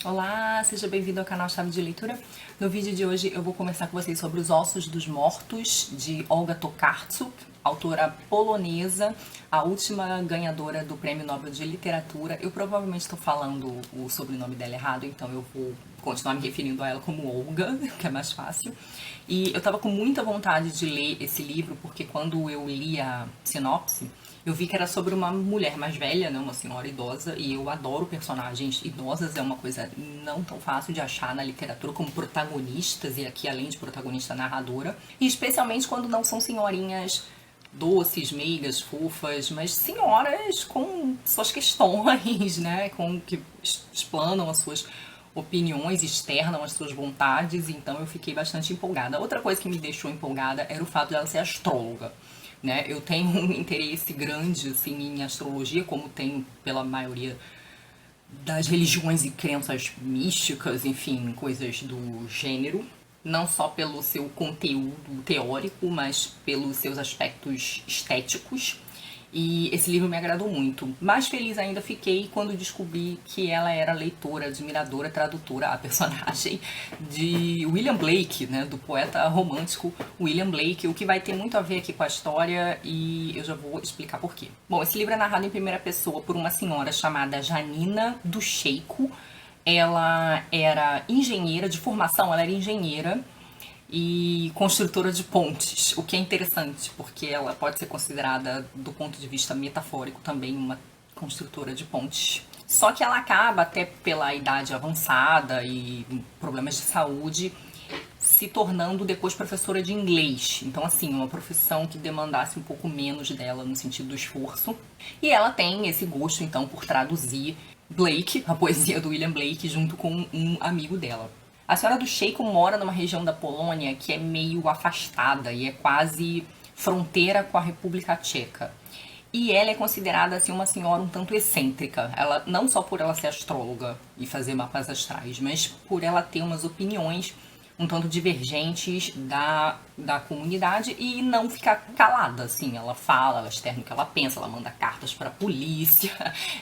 Olá, seja bem-vindo ao canal Chave de Leitura. No vídeo de hoje eu vou conversar com vocês sobre Os Ossos dos Mortos, de Olga Tokarczuk, autora polonesa, a última ganhadora do Prêmio Nobel de Literatura. Eu provavelmente estou falando o sobrenome dela errado, então eu vou continuar me referindo a ela como Olga, que é mais fácil. E eu estava com muita vontade de ler esse livro, porque quando eu li a sinopse, eu vi que era sobre uma mulher mais velha, né, uma senhora idosa, e eu adoro personagens idosas, é uma coisa não tão fácil de achar na literatura como protagonistas, e aqui além de protagonista narradora, e especialmente quando não são senhorinhas doces, meigas, fofas, mas senhoras com suas questões, né, com que explanam as suas opiniões, externam as suas vontades, então eu fiquei bastante empolgada. Outra coisa que me deixou empolgada era o fato de ela ser astróloga. Né? Eu tenho um interesse grande assim, em astrologia, como tenho pela maioria das religiões e crenças místicas, enfim, coisas do gênero. Não só pelo seu conteúdo teórico, mas pelos seus aspectos estéticos. E esse livro me agradou muito. Mais feliz ainda fiquei quando descobri que ela era leitora, admiradora, tradutora, a personagem de William Blake, né, do poeta romântico William Blake, o que vai ter muito a ver aqui com a história e eu já vou explicar por quê. Bom, esse livro é narrado em primeira pessoa por uma senhora chamada Janina do Sheiko. Ela era engenheira, de formação ela era engenheira, e construtora de pontes, o que é interessante, porque ela pode ser considerada, do ponto de vista metafórico, também uma construtora de pontes. Só que ela acaba, até pela idade avançada e problemas de saúde, se tornando depois professora de inglês. Então, assim, uma profissão que demandasse um pouco menos dela no sentido do esforço. E ela tem esse gosto, então, por traduzir Blake, a poesia do William Blake, junto com um amigo dela. A senhora do Sheiko mora numa região da Polônia que é meio afastada e é quase fronteira com a República Tcheca. E ela é considerada assim uma senhora um tanto excêntrica. Ela, não só por ela ser astróloga e fazer mapas astrais, mas por ela ter umas opiniões um tanto divergentes da comunidade e não ficar calada, assim. Ela fala, ela externa o que ela pensa, ela manda cartas para a polícia,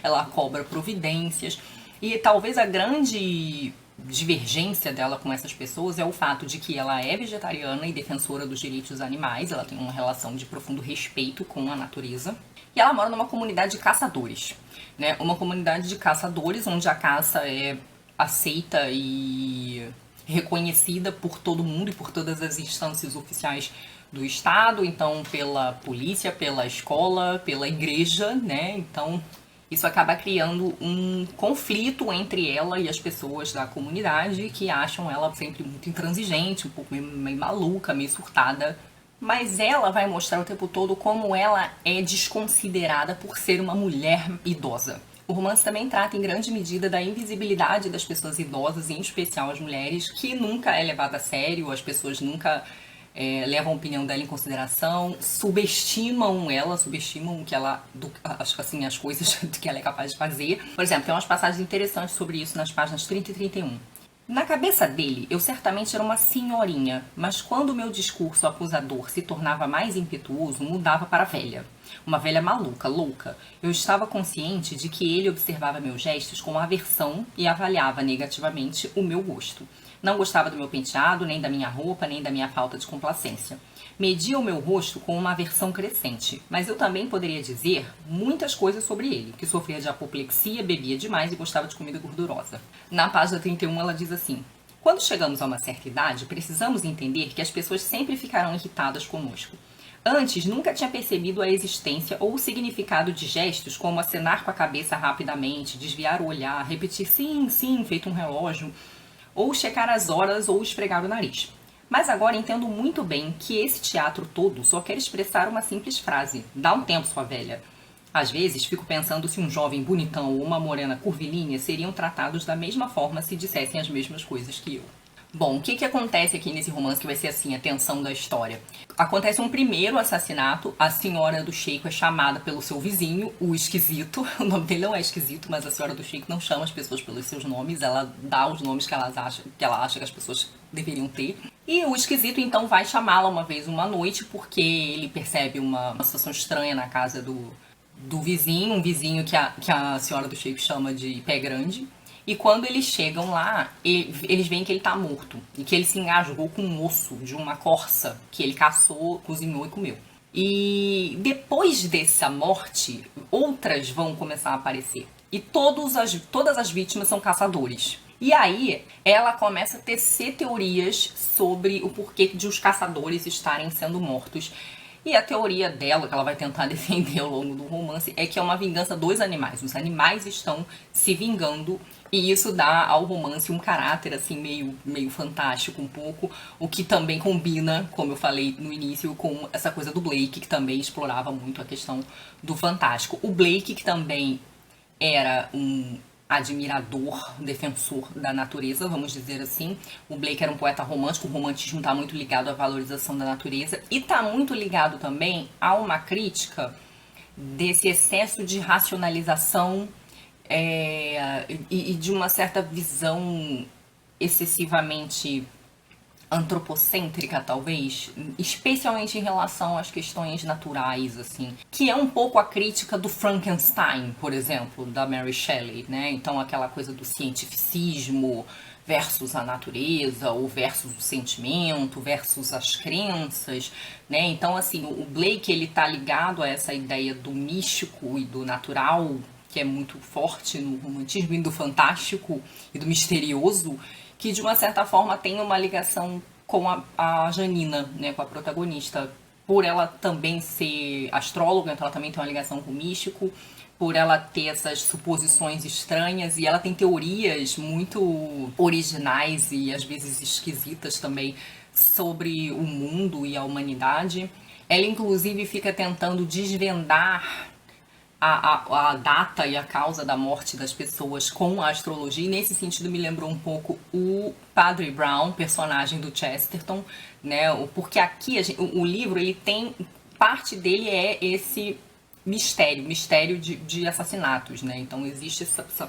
ela cobra providências. E talvez a grande divergência dela com essas pessoas é o fato de que ela é vegetariana e defensora dos direitos dos animais, ela tem uma relação de profundo respeito com a natureza, e ela mora numa comunidade de caçadores, né? Uma comunidade de caçadores onde a caça é aceita e reconhecida por todo mundo e por todas as instâncias oficiais do Estado, então pela polícia, pela escola, pela igreja, né? Então isso acaba criando um conflito entre ela e as pessoas da comunidade que acham ela sempre muito intransigente, um pouco meio maluca, meio surtada. Mas ela vai mostrar o tempo todo como ela é desconsiderada por ser uma mulher idosa. O romance também trata em grande medida da invisibilidade das pessoas idosas, em especial as mulheres, que nunca é levada a sério, as pessoas nunca levam a opinião dela em consideração, subestimam que ela, assim, as coisas que ela é capaz de fazer. Por exemplo, tem umas passagens interessantes sobre isso nas páginas 30 e 31. Na cabeça dele, eu certamente era uma senhorinha, mas quando o meu discurso acusador se tornava mais impetuoso, mudava para velha. Uma velha maluca, louca. Eu estava consciente de que ele observava meus gestos com aversão e avaliava negativamente o meu gosto. Não gostava do meu penteado, nem da minha roupa, nem da minha falta de complacência. Media o meu rosto com uma aversão crescente, mas eu também poderia dizer muitas coisas sobre ele, que sofria de apoplexia, bebia demais e gostava de comida gordurosa. Na página 31 ela diz assim: quando chegamos a uma certa idade, precisamos entender que as pessoas sempre ficarão irritadas conosco. Antes, nunca tinha percebido a existência ou o significado de gestos como acenar com a cabeça rapidamente, desviar o olhar, repetir sim, sim, feito um relógio, ou checar as horas ou esfregar o nariz. Mas agora entendo muito bem que esse teatro todo só quer expressar uma simples frase: dá um tempo, sua velha. Às vezes fico pensando se um jovem bonitão ou uma morena curvilínea seriam tratados da mesma forma se dissessem as mesmas coisas que eu. Bom, o que acontece aqui nesse romance que vai ser assim a tensão da história? Acontece um primeiro assassinato, a senhora do Sheiko é chamada pelo seu vizinho, o esquisito. O nome dele não é esquisito, mas a senhora do Sheiko não chama as pessoas pelos seus nomes, ela dá os nomes que ela acha que as pessoas deveriam ter. E o esquisito então vai chamá-la uma noite, porque ele percebe uma situação estranha na casa do vizinho, um vizinho que a senhora do Sheiko chama de pé grande. E quando eles chegam lá, eles veem que ele tá morto. E que ele se engasgou com um osso de uma corça que ele caçou, cozinhou e comeu. E depois dessa morte, outras vão começar a aparecer. E todas as vítimas são caçadores. E aí, ela começa a tecer teorias sobre o porquê de os caçadores estarem sendo mortos. E a teoria dela, que ela vai tentar defender ao longo do romance, é que é uma vingança dos animais. Os animais estão se vingando e isso dá ao romance um caráter assim meio fantástico um pouco, o que também combina, como eu falei no início, com essa coisa do Blake, que também explorava muito a questão do fantástico. O Blake, que também era um admirador, defensor da natureza, vamos dizer assim. O Blake era um poeta romântico, o romantismo está muito ligado à valorização da natureza e está muito ligado também a uma crítica desse excesso de racionalização e de uma certa visão excessivamente antropocêntrica, talvez, especialmente em relação às questões naturais, assim, que é um pouco a crítica do Frankenstein, por exemplo, da Mary Shelley, né? Então aquela coisa do cientificismo versus a natureza, ou versus o sentimento, versus as crenças, né? Então, assim, o Blake, ele tá ligado a essa ideia do místico e do natural, que é muito forte no romantismo, e do fantástico e do misterioso, que de uma certa forma tem uma ligação com a Janina, né, com a protagonista, por ela também ser astróloga, então ela também tem uma ligação com o místico, por ela ter essas suposições estranhas, e ela tem teorias muito originais e às vezes esquisitas também sobre o mundo e a humanidade. Ela inclusive fica tentando desvendar a data e a causa da morte das pessoas com a astrologia, e nesse sentido me lembrou um pouco o Padre Brown, personagem do Chesterton, né? Porque aqui o livro, ele tem, parte dele é esse mistério de assassinatos, né? Então existe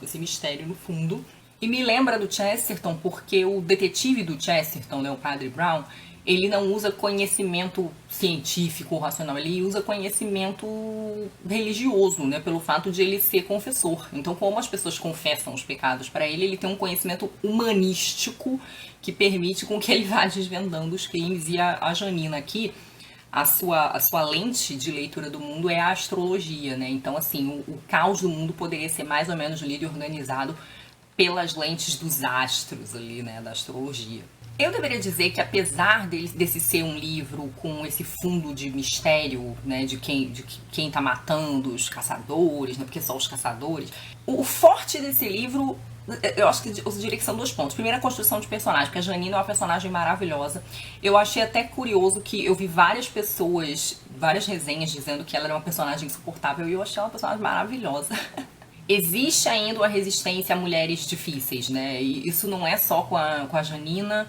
esse mistério no fundo. E me lembra do Chesterton porque o detetive do Chesterton, né, o Padre Brown, ele não usa conhecimento científico ou racional, ele usa conhecimento religioso, né, pelo fato de ele ser confessor. Então, como as pessoas confessam os pecados para ele, ele tem um conhecimento humanístico que permite com que ele vá desvendando os crimes. E a Janina aqui, a sua lente de leitura do mundo é a astrologia, né? Então, assim, o caos do mundo poderia ser mais ou menos lido e organizado pelas lentes dos astros ali, né, da astrologia. Eu deveria dizer que apesar desse ser um livro com esse fundo de mistério, né, de quem tá matando os caçadores, né, porque só os caçadores, o forte desse livro, eu acho que eu diria que são 2 pontos. Primeiro, a construção de personagem, porque a Janina é uma personagem maravilhosa. Eu achei até curioso que eu vi várias pessoas, várias resenhas dizendo que ela era uma personagem insuportável, e eu achei ela uma personagem maravilhosa. Existe ainda uma resistência a mulheres difíceis, né? E isso não é só com a Janina.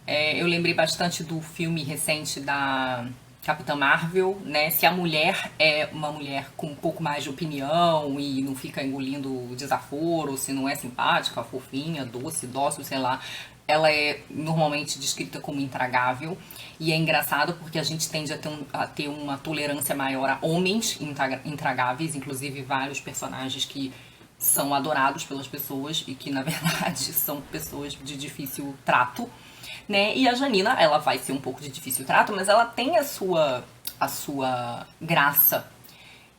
Eu lembrei bastante do filme recente da Capitã Marvel, né? Se a mulher é uma mulher com um pouco mais de opinião e não fica engolindo desaforo, se não é simpática, fofinha, doce, dócil, sei lá, ela é normalmente descrita como intragável. E é engraçado porque a gente tende a ter uma tolerância maior a homens intragáveis, inclusive vários personagens que são adorados pelas pessoas e que na verdade são pessoas de difícil trato, né? E a Janina, ela vai ser um pouco de difícil trato, mas ela tem a sua graça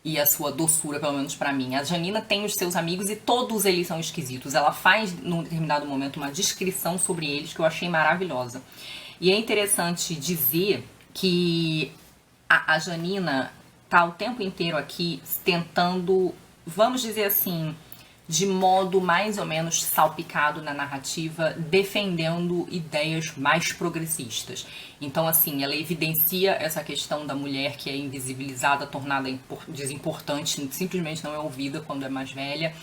e a sua doçura, pelo menos pra mim. A Janina tem os seus amigos e todos eles são esquisitos. Ela faz, num determinado momento, uma descrição sobre eles que eu achei maravilhosa. E é interessante dizer que a Janina tá o tempo inteiro aqui tentando, vamos dizer assim, de modo mais ou menos salpicado na narrativa, defendendo ideias mais progressistas. Então, assim, ela evidencia essa questão da mulher que é invisibilizada, tornada desimportante, simplesmente não é ouvida quando é mais velha.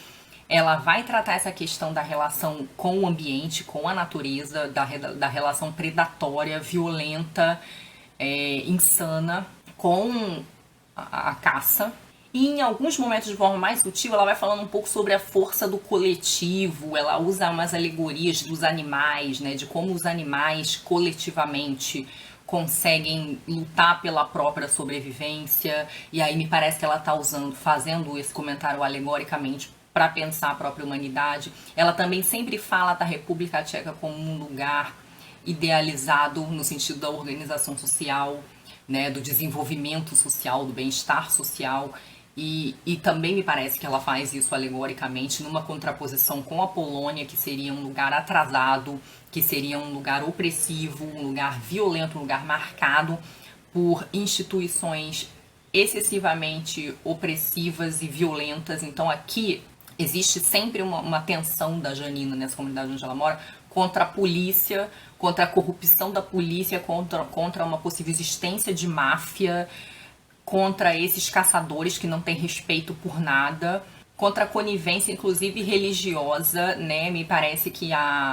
Ela vai tratar essa questão da relação com o ambiente, com a natureza, da relação predatória, violenta, insana, com a caça. E em alguns momentos, de forma mais sutil, ela vai falando um pouco sobre a força do coletivo. Ela usa umas alegorias dos animais, né? De como os animais coletivamente conseguem lutar pela própria sobrevivência. E aí me parece que ela está fazendo esse comentário alegoricamente para pensar a própria humanidade. Ela também sempre fala da República Tcheca como um lugar idealizado no sentido da organização social, né, do desenvolvimento social, do bem-estar social. E também me parece que ela faz isso alegoricamente numa contraposição com a Polônia, que seria um lugar atrasado, que seria um lugar opressivo, um lugar violento, um lugar marcado por instituições excessivamente opressivas e violentas. Então aqui existe sempre uma tensão da Janina, nessa comunidade onde ela mora, contra a polícia, contra a corrupção da polícia, contra uma possível existência de máfia, contra esses caçadores que não têm respeito por nada, contra a conivência, inclusive religiosa, né? Me parece que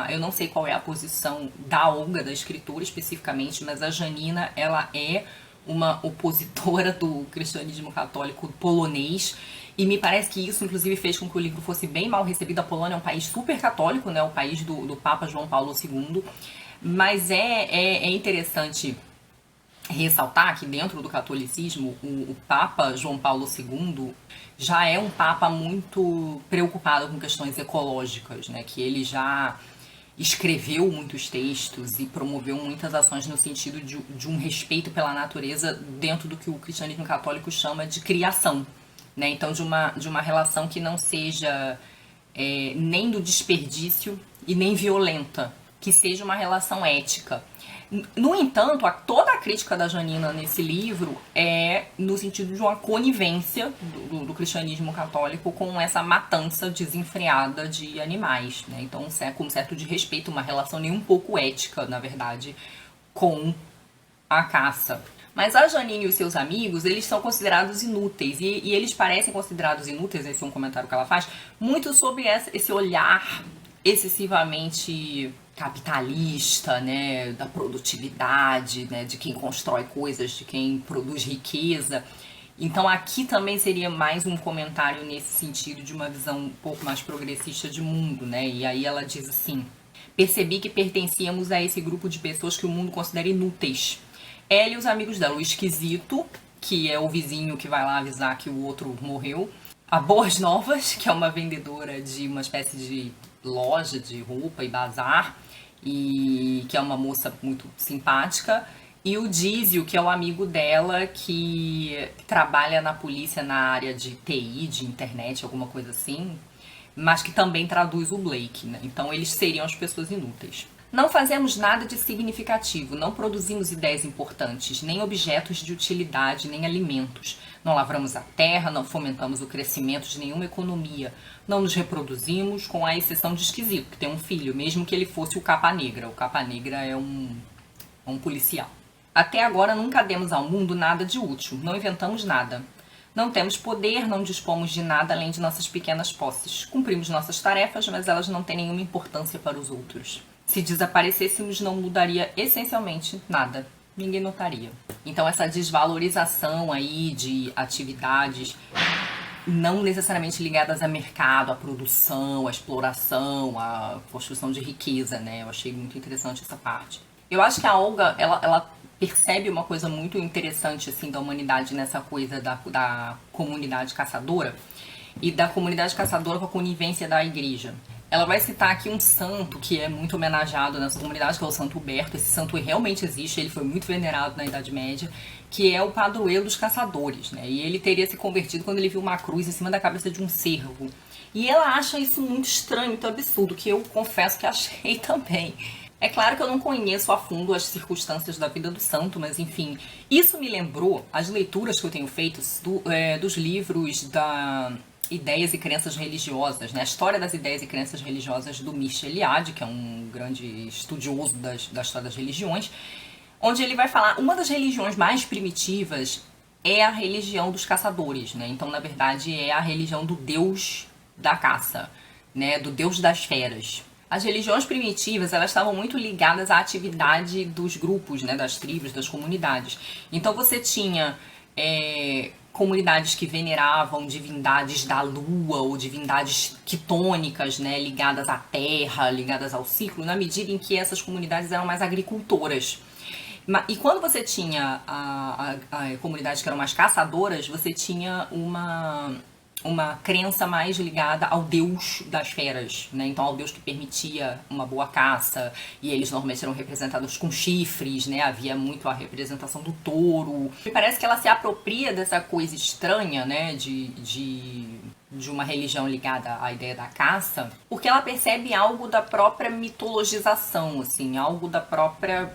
eu não sei qual é a posição da Olga, da escritora especificamente, mas a Janina, ela é uma opositora do cristianismo católico polonês, e me parece que isso, inclusive, fez com que o livro fosse bem mal recebido. A Polônia é um país super católico, né? O país do Papa João Paulo II, mas é interessante ressaltar que dentro do catolicismo o Papa João Paulo II já é um Papa muito preocupado com questões ecológicas, né? Que ele já escreveu muitos textos e promoveu muitas ações no sentido de um respeito pela natureza dentro do que o cristianismo católico chama de criação, né? Então de uma relação que não seja nem do desperdício e nem violenta, que seja uma relação ética. No entanto, toda a crítica da Janina nesse livro é no sentido de uma conivência do cristianismo católico com essa matança desenfreada de animais, né? Então, com um certo desrespeito, uma relação nem um pouco ética, na verdade, com a caça. Mas a Janine e os seus amigos, eles são considerados inúteis, e eles parecem considerados inúteis, esse é um comentário que ela faz, muito sobre esse olhar excessivamente capitalista, né, da produtividade, né, de quem constrói coisas, de quem produz riqueza. Então aqui também seria mais um comentário nesse sentido de uma visão um pouco mais progressista de mundo, né? E aí ela diz assim: percebi que pertencíamos a esse grupo de pessoas que o mundo considera inúteis. Ela e os amigos dela, o esquisito, que é o vizinho que vai lá avisar que o outro morreu, a Boas Novas, que é uma vendedora de uma espécie de loja de roupa e bazar, e que é uma moça muito simpática, e o Dízio, que é o amigo dela que trabalha na polícia na área de TI, de internet, alguma coisa assim, mas que também traduz o Blake, né? Então eles seriam as pessoas inúteis. Não fazemos nada de significativo, não produzimos ideias importantes, nem objetos de utilidade, nem alimentos. Não lavramos a terra, não fomentamos o crescimento de nenhuma economia. Não nos reproduzimos, com a exceção de Esquisito, que tem um filho, mesmo que ele fosse o Capa Negra. O Capa Negra é um policial. Até agora nunca demos ao mundo nada de útil, não inventamos nada. Não temos poder, não dispomos de nada além de nossas pequenas posses. Cumprimos nossas tarefas, mas elas não têm nenhuma importância para os outros. Se desaparecêssemos, não mudaria essencialmente nada. Ninguém notaria. Então essa desvalorização aí de atividades não necessariamente ligadas a mercado, a produção, a exploração, a construção de riqueza, né? Eu achei muito interessante essa parte. Eu acho que a Olga, ela percebe uma coisa muito interessante assim da humanidade nessa coisa da comunidade caçadora e da comunidade caçadora com a conivência da igreja. Ela vai citar aqui um santo que é muito homenageado nessa comunidade, que é o Santo Huberto. Esse santo realmente existe, ele foi muito venerado na Idade Média, que é o padroeiro dos caçadores, né? E ele teria se convertido quando ele viu uma cruz em cima da cabeça de um cervo. E ela acha isso muito estranho, muito absurdo, que eu confesso que achei também. É claro que eu não conheço a fundo as circunstâncias da vida do santo, mas enfim, isso me lembrou as leituras que eu tenho feito dos livros da Ideias e Crenças Religiosas, né? A história das ideias e crenças religiosas do Michel Eliade, que é um grande estudioso da história das religiões, onde ele vai falar, uma das religiões mais primitivas é a religião dos caçadores, né? Então, na verdade, é a religião do deus da caça, né? Do deus das feras. As religiões primitivas, elas estavam muito ligadas à atividade dos grupos, né? Das tribos, das comunidades. Então, você tinha comunidades que veneravam divindades da lua ou divindades quitônicas, né, ligadas à terra, ligadas ao ciclo, na medida em que essas comunidades eram mais agricultoras. E quando você tinha a comunidades que eram mais caçadoras, você tinha uma crença mais ligada ao deus das feras, né? Então ao deus que permitia uma boa caça, e eles normalmente eram representados com chifres, né? Havia muito a representação do touro. Me parece que ela se apropria dessa coisa estranha, né? De uma religião ligada à ideia da caça, porque ela percebe algo da própria mitologização, assim, algo da própria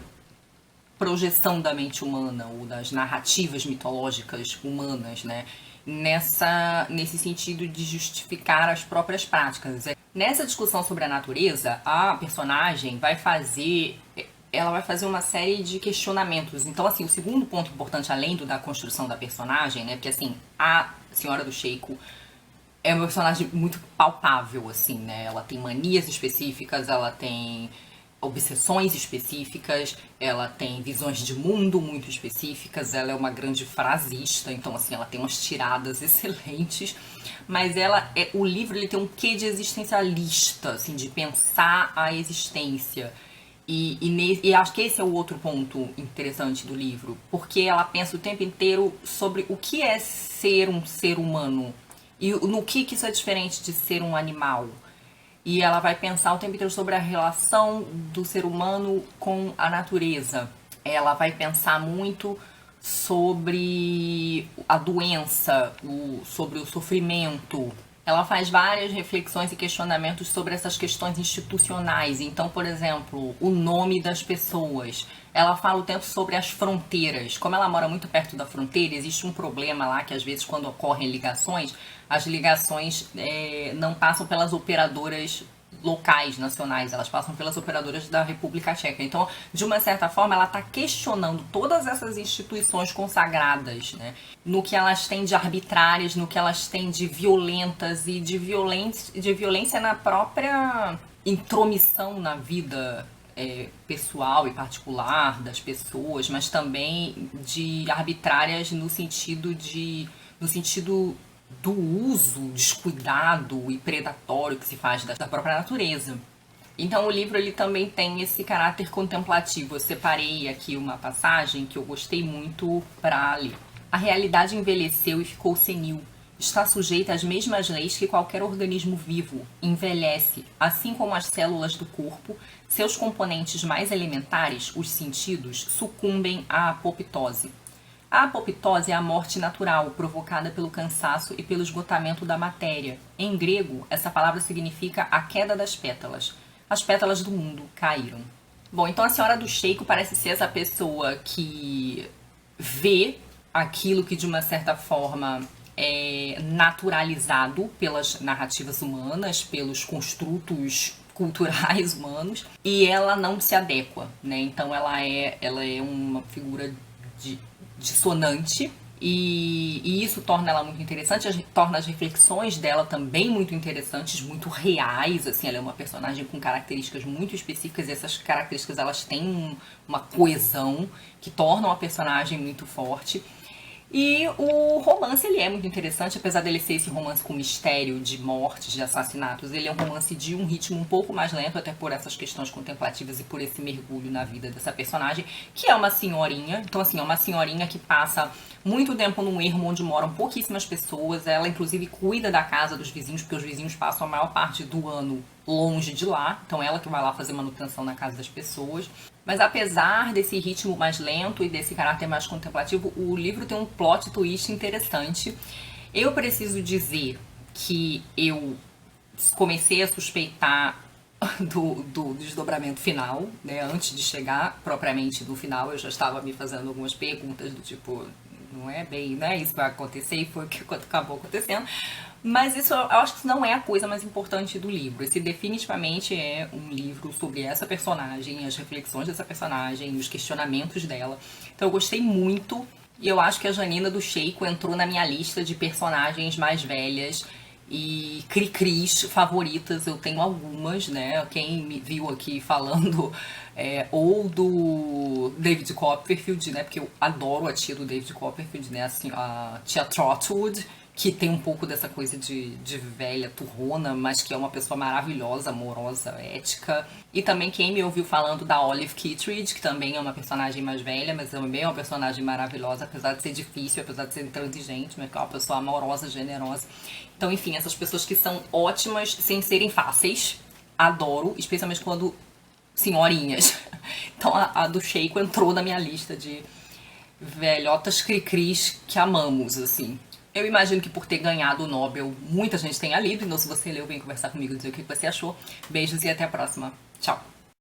projeção da mente humana, ou das narrativas mitológicas humanas, né? Nesse sentido de justificar as próprias práticas. Nessa discussão sobre a natureza, a personagem ela vai fazer uma série de questionamentos. Então, assim, o segundo ponto importante, além da construção da personagem, né? Porque, assim, a Senhora do Sheiko é uma personagem muito palpável, assim, né? Ela tem manias específicas, ela tem obsessões específicas, ela tem visões de mundo muito específicas, ela é uma grande frasista, então assim, ela tem umas tiradas excelentes, mas o livro ele tem um quê de existencialista, assim, de pensar a existência. E acho que esse é o outro ponto interessante do livro, porque ela pensa o tempo inteiro sobre o que é ser um ser humano e no que isso é diferente de ser um animal. E ela vai pensar o tempo inteiro sobre a relação do ser humano com a natureza. Ela vai pensar muito sobre a doença, sobre o sofrimento. Ela faz várias reflexões e questionamentos sobre essas questões institucionais. Então, por exemplo, o nome das pessoas. Ela fala o tempo sobre as fronteiras. Como ela mora muito perto da fronteira, existe um problema lá que às vezes quando ocorrem ligações, as ligações não passam pelas operadoras locais, nacionais, elas passam pelas operadoras da República Tcheca. Então, de uma certa forma, ela está questionando todas essas instituições consagradas, né? No que elas têm de arbitrárias, no que elas têm de violentas e de violência na própria intromissão na vida pessoal e particular das pessoas, mas também de arbitrárias no sentido do uso descuidado e predatório que se faz da própria natureza. Então o livro ele também tem esse caráter contemplativo. Eu separei aqui uma passagem que eu gostei muito para ler. A realidade envelheceu e ficou senil. Está sujeita às mesmas leis que qualquer organismo vivo. Envelhece, assim como as células do corpo, seus componentes mais elementares, os sentidos, sucumbem à apoptose. A apoptose é a morte natural, provocada pelo cansaço e pelo esgotamento da matéria. Em grego, essa palavra significa a queda das pétalas. As pétalas do mundo caíram. Bom, então a Senhora do Sheiko parece ser essa pessoa que vê aquilo que de uma certa forma é naturalizado pelas narrativas humanas, pelos construtos culturais humanos, e ela não se adequa, né? Então ela é uma figura dissonante e isso torna ela muito interessante, torna as reflexões dela também muito interessantes, muito reais, assim, ela é uma personagem com características muito específicas e essas características elas têm uma coesão que tornam a personagem muito forte. E o romance ele é muito interessante, apesar dele ser esse romance com mistério de mortes, de assassinatos, ele é um romance de um ritmo um pouco mais lento, até por essas questões contemplativas e por esse mergulho na vida dessa personagem, que é uma senhorinha. Então, assim, é uma senhorinha que passa muito tempo num ermo onde moram pouquíssimas pessoas. Ela, inclusive, cuida da casa dos vizinhos, porque os vizinhos passam a maior parte do ano longe de lá. Então, ela que vai lá fazer manutenção na casa das pessoas. Mas apesar desse ritmo mais lento e desse caráter mais contemplativo, o livro tem um plot twist interessante. Eu preciso dizer que eu comecei a suspeitar do desdobramento final, né? Antes de chegar propriamente no final, eu já estava me fazendo algumas perguntas do tipo, não é isso que vai acontecer, e foi o que acabou acontecendo. Mas isso eu acho que não é a coisa mais importante do livro. Esse definitivamente é um livro sobre essa personagem, as reflexões dessa personagem, os questionamentos dela. Então eu gostei muito e eu acho que a Janina do Sheiko entrou na minha lista de personagens mais velhas e cri-cris favoritas. Eu tenho algumas, né? Quem me viu aqui falando ou do David Copperfield, né? Porque eu adoro a tia do David Copperfield, né? Assim, a tia Trotwood, que tem um pouco dessa coisa de velha turrona, mas que é uma pessoa maravilhosa, amorosa, ética. E também quem me ouviu falando da Olive Kitteridge, que também é uma personagem mais velha, mas também é uma personagem maravilhosa, apesar de ser difícil, apesar de ser intransigente, mas que é uma pessoa amorosa, generosa. Então, enfim, essas pessoas que são ótimas sem serem fáceis, adoro, especialmente quando senhorinhas. Então a do Sheiko entrou na minha lista de velhotas cri-cris que amamos, assim. Eu imagino que por ter ganhado o Nobel, muita gente tenha lido, então se você leu, vem conversar comigo e dizer o que você achou. Beijos e até a próxima. Tchau!